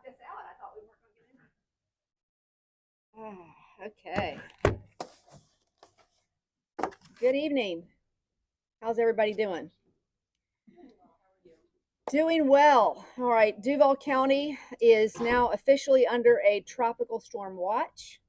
this out. I thought we weren't going to get in. Okay. Good evening. How's everybody doing? Doing well. All right. Duval County is now officially under a tropical storm watch.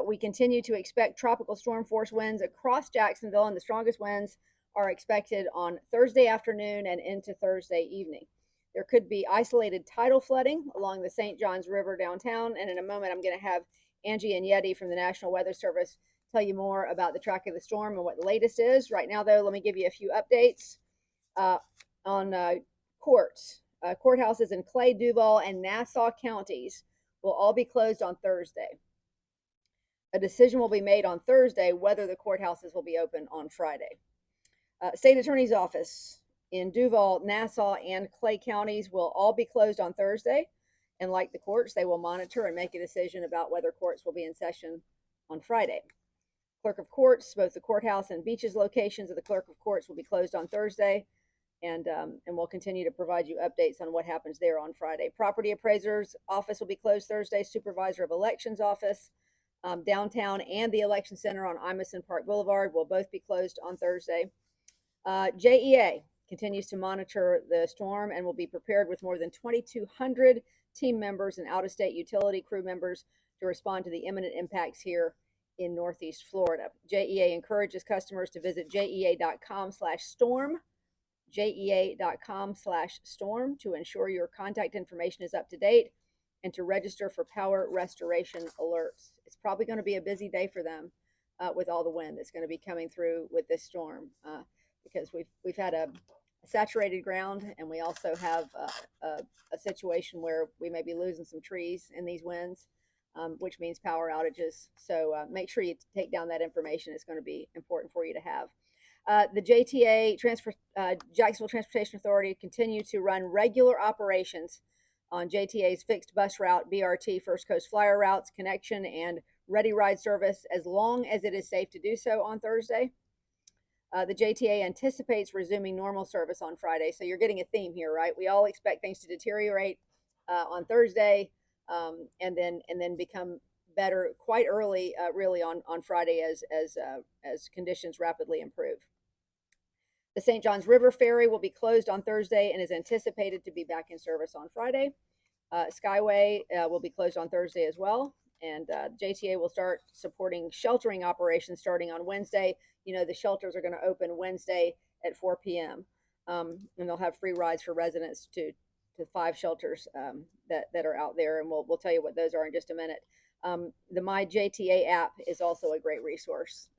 We continue to expect tropical storm force winds across Jacksonville, and the strongest winds are expected on Thursday afternoon and into Thursday evening. There could be isolated tidal flooding along the St. Johns River downtown, and in a moment I'm going to have Angie and Yeti from the National Weather Service tell you more about the track of the storm and what the latest is. Right now, though, let me give you a few updates on courts. Courthouses in Clay, Duval, and Nassau counties will all be closed on Thursday. A decision will be made on Thursday whether the courthouses will be open on Friday. State Attorney's Office in Duval, Nassau, and Clay counties will all be closed on Thursday. And like the courts, they will monitor and make a decision about whether courts will be in session on Friday. Clerk of Courts, both the courthouse and Beaches locations of the Clerk of Courts will be closed on Thursday. And we'll continue to provide you updates on what happens there on Friday. Property Appraiser's Office will be closed Thursday. Supervisor of Elections Office, downtown, and the Election Center on Imison Park Boulevard will both be closed on Thursday. JEA continues to monitor the storm and will be prepared with more than 2,200 team members and out-of-state utility crew members to respond to the imminent impacts here in Northeast Florida. JEA encourages customers to visit jea.com/storm, jea.com/storm, to ensure your contact information is up to date and to register for power restoration alerts. It's probably going to be a busy day for them with all the wind that's going to be coming through with this storm, because we've had a saturated ground, and we also have a situation where we may be losing some trees in these winds, which means power outages. So make sure you take down that information. It's going to be important for you to have. The JTA, Jacksonville Transportation Authority, continue to run regular operations on JTA's fixed bus route, BRT, First Coast Flyer routes, connection, and ready ride service as long as it is safe to do so on Thursday. The JTA anticipates resuming normal service on Friday. So you're getting a theme here, right? We all expect things to deteriorate on Thursday, and then become better quite early, really on Friday as conditions rapidly improve. The St. Johns River Ferry will be closed on Thursday and is anticipated to be back in service on Friday. Skyway will be closed on Thursday as well. And JTA will start supporting sheltering operations starting on Wednesday. You know, the shelters are going to open Wednesday at 4 p.m. And they'll have free rides for residents to 5 shelters that are out there. And we'll tell you what those are in just a minute. The My JTA app is also a great resource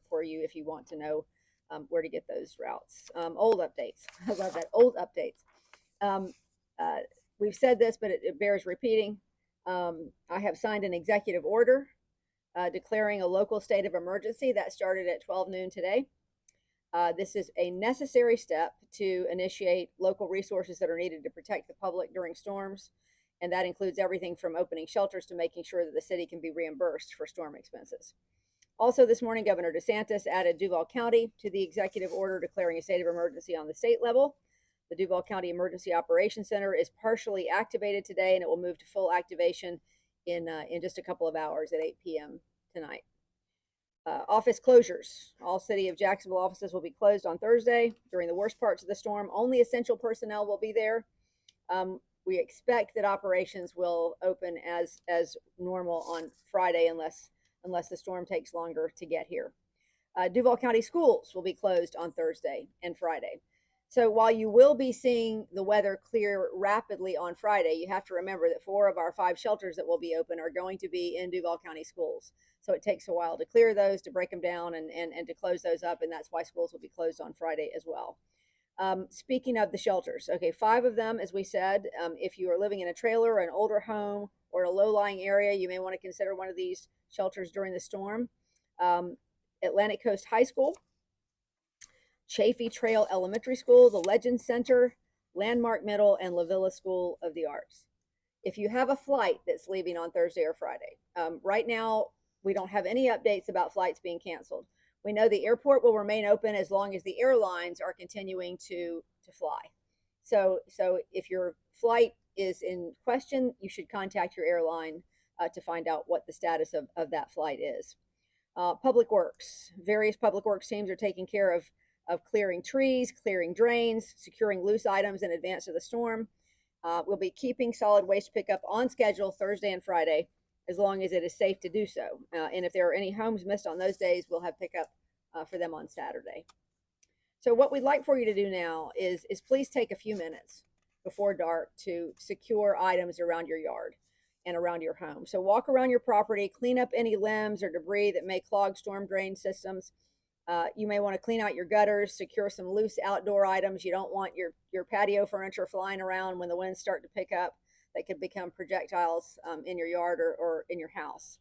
for you if you want to know where to get those routes. Old updates. I love that. Old updates. We've said this, but it bears repeating. I have signed an executive order declaring a local state of emergency. That started at 12 noon today. This is a necessary step to initiate local resources that are needed to protect the public during storms. And that includes everything from opening shelters to making sure that the city can be reimbursed for storm expenses. Also this morning, Governor DeSantis added Duval County to the executive order declaring a state of emergency on the state level. The Duval County Emergency Operations Center is partially activated today, and it will move to full activation in just a couple of hours at 8 p.m. tonight. Office closures. All City of Jacksonville offices will be closed on Thursday. During the worst parts of the storm, only essential personnel will be there. We expect that operations will open as normal on Friday unless the storm takes longer to get here. Duval County schools will be closed on Thursday and Friday. So while you will be seeing the weather clear rapidly on Friday, you have to remember that 4 of our 5 shelters that will be open are going to be in Duval County schools. So it takes a while to clear those, to break them down, and to close those up, and that's why schools will be closed on Friday as well. Speaking of the shelters, okay, 5 of them, as we said. If you are living in a trailer, an older home, or a low-lying area, you may want to consider one of these shelters during the storm. Atlantic Coast High School, Chaffee Trail Elementary School, the Legend Center, Landmark Middle, and La Villa School of the Arts. If you have a flight that's leaving on Thursday or Friday, right now we don't have any updates about flights being canceled. We know the airport will remain open as long as the airlines are continuing to fly. So if your flight is in question, you should contact your airline to find out what the status of that flight is. Public Works. Various Public Works teams are taking care of clearing trees, clearing drains, securing loose items in advance of the storm. We'll be keeping solid waste pickup on schedule Thursday and Friday, as long as it is safe to do so. And if there are any homes missed on those days, we'll have pickup for them on Saturday. So what we'd like for you to do now is please take a few minutes before dark to secure items around your yard and around your home. So walk around your property, clean up any limbs or debris that may clog storm drain systems. You may want to clean out your gutters, secure some loose outdoor items. You don't want your patio furniture flying around when the winds start to pick up. They could become projectiles in your yard or in your house.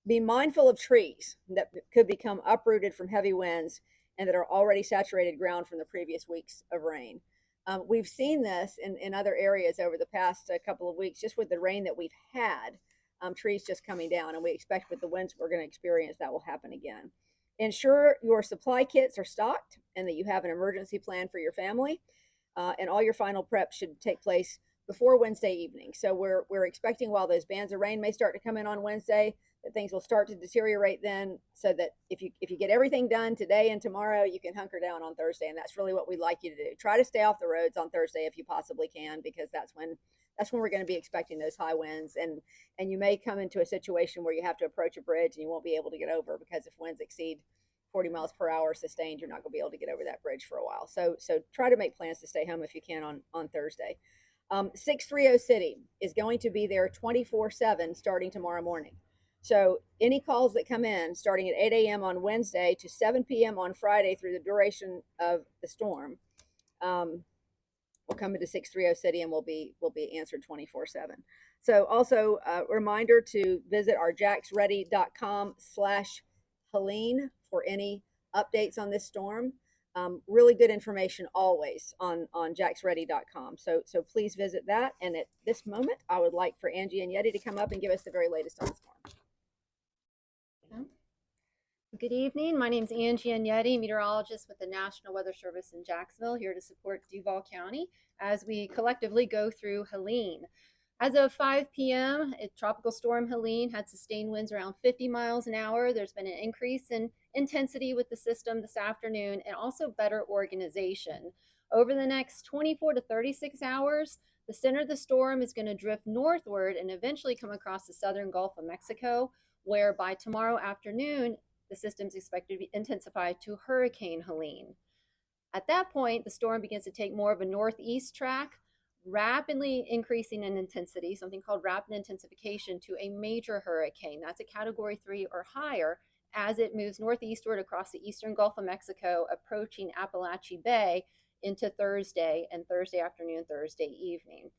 Be mindful of trees that could become uprooted from heavy winds and that are already saturated ground from the previous weeks of rain. We've seen this in other areas over the past couple of weeks, just with the rain that we've had, trees just coming down, and we expect with the winds we're going to experience that will happen again. Ensure your supply kits are stocked and that you have an emergency plan for your family, and all your final prep should take place before Wednesday evening. So we're expecting, while those bands of rain may start to come in on Wednesday, that things will start to deteriorate then, so that if you get everything done today and tomorrow, you can hunker down on Thursday. And that's really what we'd like you to do. Try to stay off the roads on Thursday if you possibly can, because that's when we're going to be expecting those high winds, and you may come into a situation where you have to approach a bridge and you won't be able to get over, because if winds exceed 40 miles per hour sustained, you're not going to be able to get over that bridge for a while. So try to make plans to stay home if you can on Thursday. 630 City is going to be there 24/7 starting tomorrow morning. So any calls that come in starting at 8 a.m. on Wednesday to 7 p.m. on Friday through the duration of the storm will come into 630 City and will be answered 24/7. So also a reminder to visit our jacksready.com/Helene for any updates on this storm. Really good information always on jacksready.com. So please visit that. And at this moment, I would like for Angie and Yeti to come up and give us the very latest on the storm. Good evening. My name is Angie Agnetti, meteorologist with the National Weather Service in Jacksonville, here to support Duval County as we collectively go through Helene. As of 5 p.m., Tropical Storm Helene had sustained winds around 50 miles an hour. There's been an increase in intensity with the system this afternoon, and also better organization. Over the next 24 to 36 hours, the center of the storm is going to drift northward and eventually come across the southern Gulf of Mexico, where by tomorrow afternoon, the system is expected to be intensified to Hurricane Helene. At that point, the storm begins to take more of a northeast track, rapidly increasing in intensity, something called rapid intensification, to a major hurricane. That's a Category 3 or higher as it moves northeastward across the eastern Gulf of Mexico, approaching Appalachia Bay into Thursday and Thursday afternoon, Thursday evening.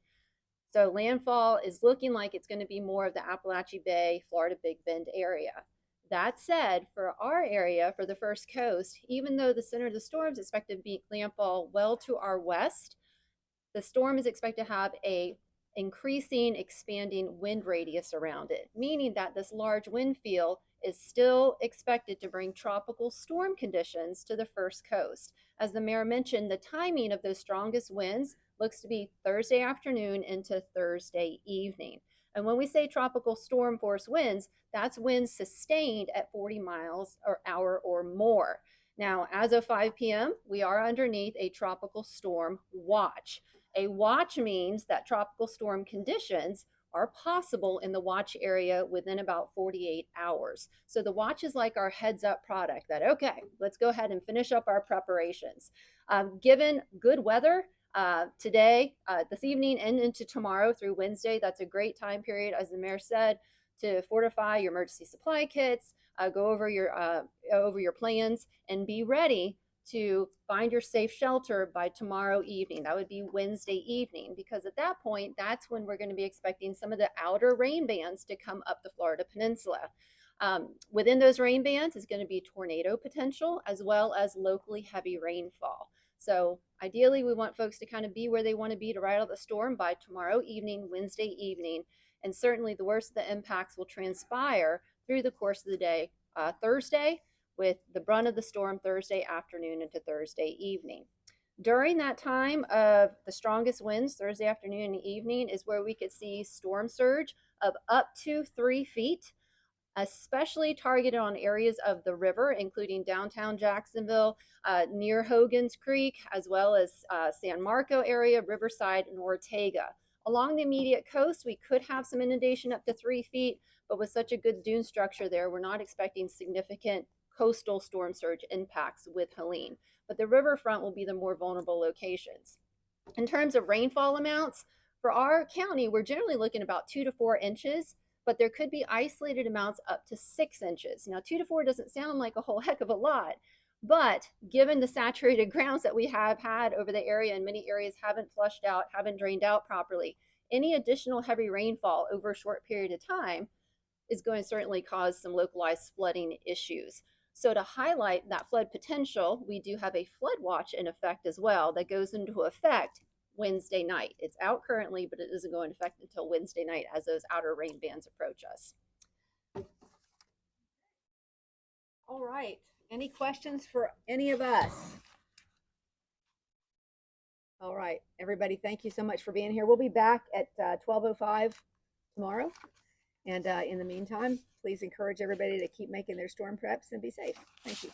So landfall is looking like it's going to be more of the Appalachia Bay, Florida Big Bend area. That said, for our area, for the First Coast, even though the center of the storm is expected to be landfall well to our west, the storm is expected to have a increasing, expanding wind radius around it, meaning that this large wind field is still expected to bring tropical storm conditions to the First Coast. As the mayor mentioned, the timing of those strongest winds looks to be Thursday afternoon into Thursday evening. And when we say tropical storm force winds, that's winds sustained at 40 miles per hour or more. Now, as of 5 p.m., we are underneath a tropical storm watch. A watch means that tropical storm conditions are possible in the watch area within about 48 hours. So the watch is like our heads up product that, okay, let's go ahead and finish up our preparations. Given good weather, today, this evening, and into tomorrow through Wednesday, that's a great time period, as the mayor said, to fortify your emergency supply kits, go over your plans, and be ready to find your safe shelter by tomorrow evening. That would be Wednesday evening, because at that point, that's when we're going to be expecting some of the outer rain bands to come up the Florida Peninsula. Within those rain bands is going to be tornado potential, as well as locally heavy rainfall. So ideally, we want folks to kind of be where they want to be to ride out the storm by tomorrow evening, Wednesday evening. And certainly the worst of the impacts will transpire through the course of the day, Thursday, with the brunt of the storm Thursday afternoon into Thursday evening. During that time of the strongest winds, Thursday afternoon and evening, is where we could see storm surge of up to 3 feet, especially targeted on areas of the river, including downtown Jacksonville, near Hogan's Creek, as well as San Marco area, Riverside, and Ortega. Along the immediate coast, we could have some inundation up to 3 feet, but with such a good dune structure there, we're not expecting significant coastal storm surge impacts with Helene. But the riverfront will be the more vulnerable locations. In terms of rainfall amounts, for our county, we're generally looking about 2 to 4 inches, but there could be isolated amounts up to 6 inches. Now, 2 to 4 doesn't sound like a whole heck of a lot, but given the saturated grounds that we have had over the area, and many areas haven't flushed out, haven't drained out properly, any additional heavy rainfall over a short period of time is going to certainly cause some localized flooding issues. So to highlight that flood potential, we do have a flood watch in effect as well that goes into effect Wednesday night. It's out currently, but it doesn't go into effect until Wednesday night as those outer rain bands approach us. All right. Any questions for any of us? All right, everybody, thank you so much for being here. We'll be back at 12:05 tomorrow. And in the meantime, please encourage everybody to keep making their storm preps and be safe. Thank you.